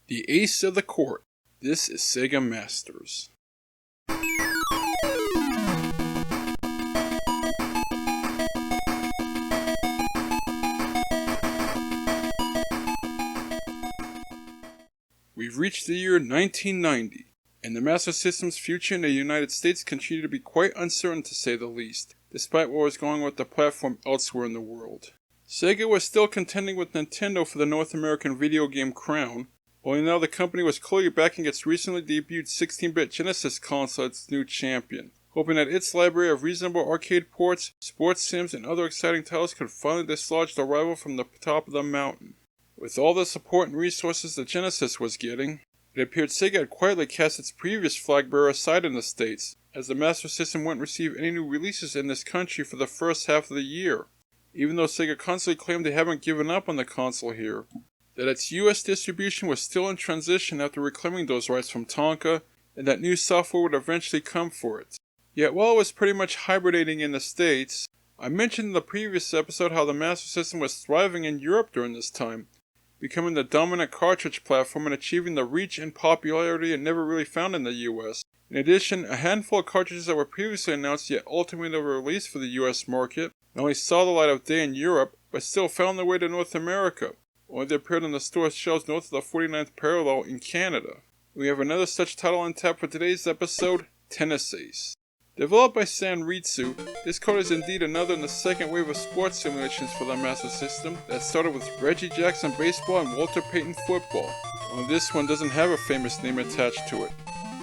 The ace of the court. This is Sega Masters. We've reached the year 1990, and the Master System's future in the United States continued to be quite uncertain to say the least, despite what was going on with the platform elsewhere in the world. Sega was still contending with Nintendo for the North American video game crown, only now the company was clearly backing its recently debuted 16-bit Genesis console as its new champion, hoping that its library of reasonable arcade ports, sports sims, and other exciting titles could finally dislodge the rival from the top of the mountain. With all the support and resources that Genesis was getting, it appeared Sega had quietly cast its previous flag bearer aside in the States, as the Master System wouldn't receive any new releases in this country for the first half of the year, even though Sega constantly claimed they haven't given up on the console here, that its US distribution was still in transition after reclaiming those rights from Tonka, and that new software would eventually come for it. Yet while it was pretty much hibernating in the States, I mentioned in the previous episode how the Master System was thriving in Europe during this time, becoming the dominant cartridge platform and achieving the reach and popularity it never really found in the US. In addition, a handful of cartridges that were previously announced yet ultimately never released for the US market not only saw the light of day in Europe, but still found their way to North America, only they appeared on the store shelves north of the 49th parallel in Canada. We have another such title on tap for today's episode, Tennis Ace. Developed by Sanritsu, this card is indeed another in the second wave of sports simulations for the Master System that started with Reggie Jackson baseball and Walter Payton football, only this one doesn't have a famous name attached to it.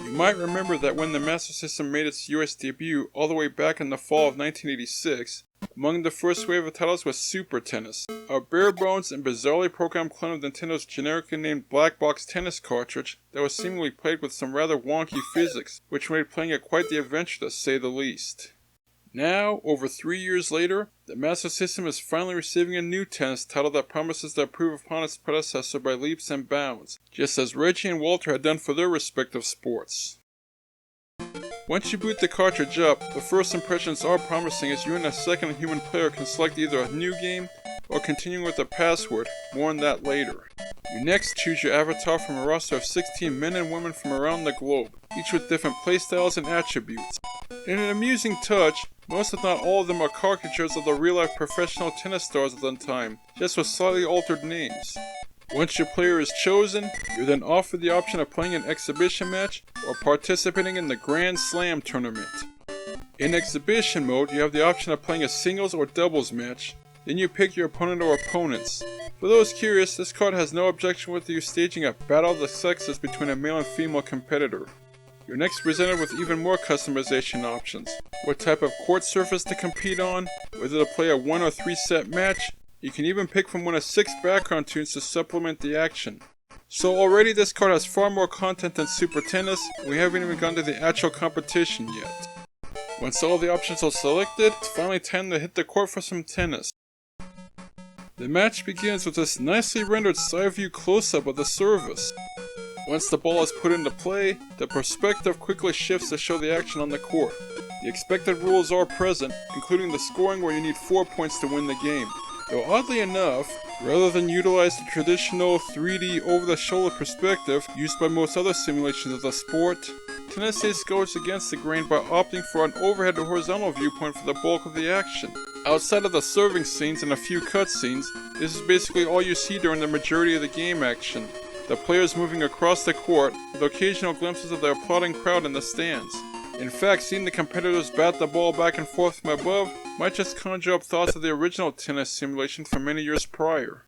You might remember that when the Master System made its US debut all the way back in the fall of 1986, among the first wave of titles was Super Tennis, a bare-bones and bizarrely programmed clone of Nintendo's generically named Black Box Tennis cartridge that was seemingly played with some rather wonky physics, which made playing it quite the adventure to say the least. Now, over 3 years later, the Master System is finally receiving a new tennis title that promises to improve upon its predecessor by leaps and bounds, just as Reggie and Walter had done for their respective sports. Once you boot the cartridge up, the first impressions are promising as you and a second human player can select either a new game or continue with a password, more on that later. You next choose your avatar from a roster of 16 men and women from around the globe, each with different playstyles and attributes. In an amusing touch, most if not all of them are caricatures of the real-life professional tennis stars of the time, just with slightly altered names. Once your player is chosen, you're then offered the option of playing an exhibition match or participating in the Grand Slam tournament. In exhibition mode, you have the option of playing a singles or doubles match, then you pick your opponent or opponents. For those curious, this card has no objection with you staging a battle of the sexes between a male and female competitor. You're next presented with even more customization options, what type of court surface to compete on, whether to play a 1 or 3 set match. You can even pick from one of 6 background tunes to supplement the action. So already this card has far more content than Super Tennis, and we haven't even gotten to the actual competition yet. Once all the options are selected, it's finally time to hit the court for some tennis. The match begins with this nicely rendered side view close-up of the service. Once the ball is put into play, the perspective quickly shifts to show the action on the court. The expected rules are present, including the scoring where you need 4 points to win the game. Though oddly enough, rather than utilize the traditional 3D over-the-shoulder perspective used by most other simulations of the sport, Tennis Ace goes against the grain by opting for an overhead to horizontal viewpoint for the bulk of the action. Outside of the serving scenes and a few cutscenes, this is basically all you see during the majority of the game action. The players moving across the court, with occasional glimpses of the applauding crowd in the stands. In fact, seeing the competitors bat the ball back and forth from above might just conjure up thoughts of the original tennis simulation from many years prior.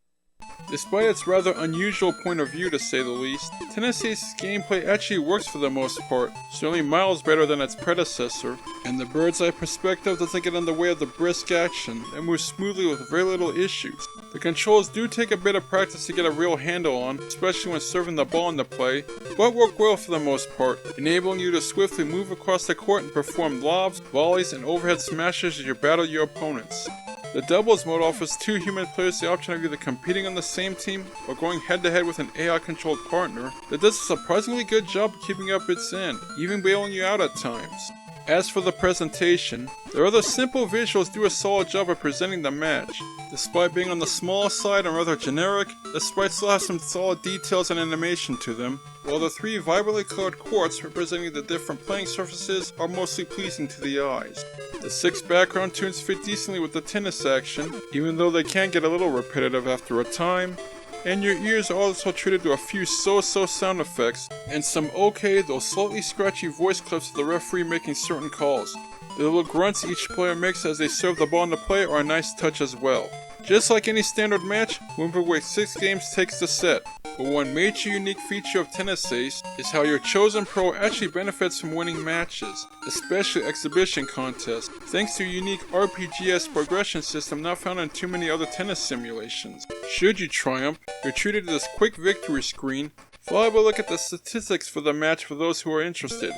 Despite its rather unusual point of view to say the least, Tennis Ace's gameplay actually works for the most part, certainly miles better than its predecessor, and the bird's eye perspective doesn't get in the way of the brisk action and moves smoothly with very little issues. The controls do take a bit of practice to get a real handle on, especially when serving the ball into play, but work well for the most part, enabling you to swiftly move across the court and perform lobs, volleys, and overhead smashes as you battle your opponents. The doubles mode offers 2 human players the option of either competing on the same team or going head-to-head with an AI-controlled partner that does a surprisingly good job of keeping up its end, even bailing you out at times. As for the presentation, their other simple visuals do a solid job of presenting the match. Despite being on the small side and rather generic, the sprites still have some solid details and animation to them, while the 3 vibrantly colored quartz representing the different playing surfaces are mostly pleasing to the eyes. The 6 background tunes fit decently with the tennis action, even though they can get a little repetitive after a time. And your ears are also treated to a few so-so sound effects, and some okay though slightly scratchy voice clips of the referee making certain calls. The little grunts each player makes as they serve the ball in the play are a nice touch as well. Just like any standard match, moving away 6 games takes the set, but one major unique feature of Tennis Ace is how your chosen pro actually benefits from winning matches, especially exhibition contests, thanks to a unique RPG-esque progression system not found in too many other tennis simulations. Should you triumph, you're treated to this quick victory screen, followed by a look at the statistics for the match for those who are interested.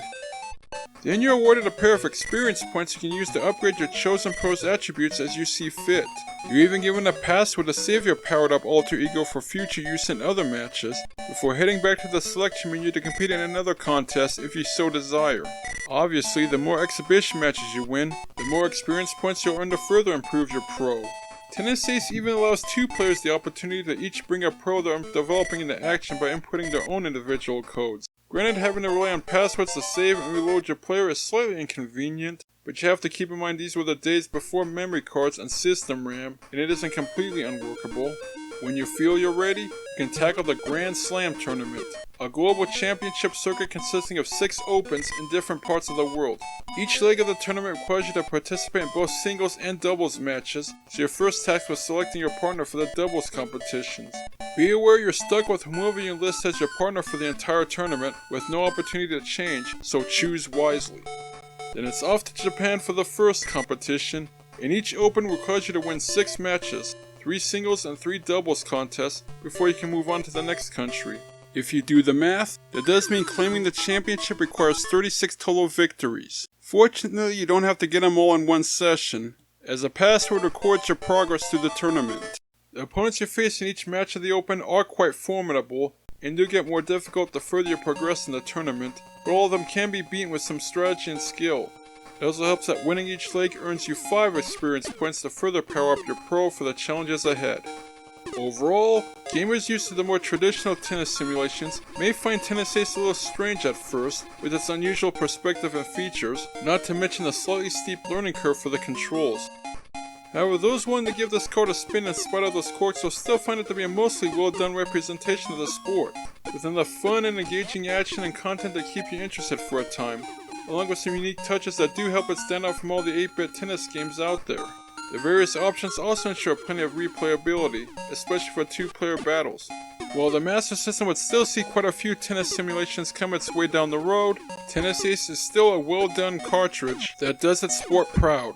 Then you're awarded a pair of experience points you can use to upgrade your chosen pro's attributes as you see fit. You're even given a password to save your powered up alter ego for future use in other matches, before heading back to the selection menu to compete in another contest if you so desire. Obviously, the more exhibition matches you win, the more experience points you'll earn to further improve your pro. Tennis Ace even allows 2 players the opportunity to each bring a pro they're developing into action by inputting their own individual codes. Granted, having to rely on passwords to save and reload your player is slightly inconvenient, but you have to keep in mind these were the days before memory cards and system RAM, and it isn't completely unworkable. When you feel you're ready, you can tackle the Grand Slam tournament, a global championship circuit consisting of 6 opens in different parts of the world. Each leg of the tournament requires you to participate in both singles and doubles matches, so you're first tasked with selecting your partner for the doubles competitions. Be aware you're stuck with whomever you enlist as your partner for the entire tournament, with no opportunity to change, so choose wisely. Then it's off to Japan for the first competition, and each open requires you to win 6 matches, 3 singles and 3 doubles contests, before you can move on to the next country. If you do the math, that does mean claiming the championship requires 36 total victories. Fortunately, you don't have to get them all in one session, as a password records your progress through the tournament. The opponents you face in each match of the Open are quite formidable, and do get more difficult the further you progress in the tournament, but all of them can be beaten with some strategy and skill. It also helps that winning each leg earns you 5 experience points to further power up your pro for the challenges ahead. Overall, gamers used to the more traditional tennis simulations may find Tennis Ace a little strange at first, with its unusual perspective and features, not to mention the slightly steep learning curve for the controls. However, those willing to give this card a spin in spite of those quirks will still find it to be a mostly well done representation of the sport, with enough fun and engaging action and content to keep you interested for a time, along with some unique touches that do help it stand out from all the 8-bit tennis games out there. The various options also ensure plenty of replayability, especially for 2-player battles. While the Master System would still see quite a few tennis simulations come its way down the road, Tennis Ace is still a well done cartridge that does its sport proud.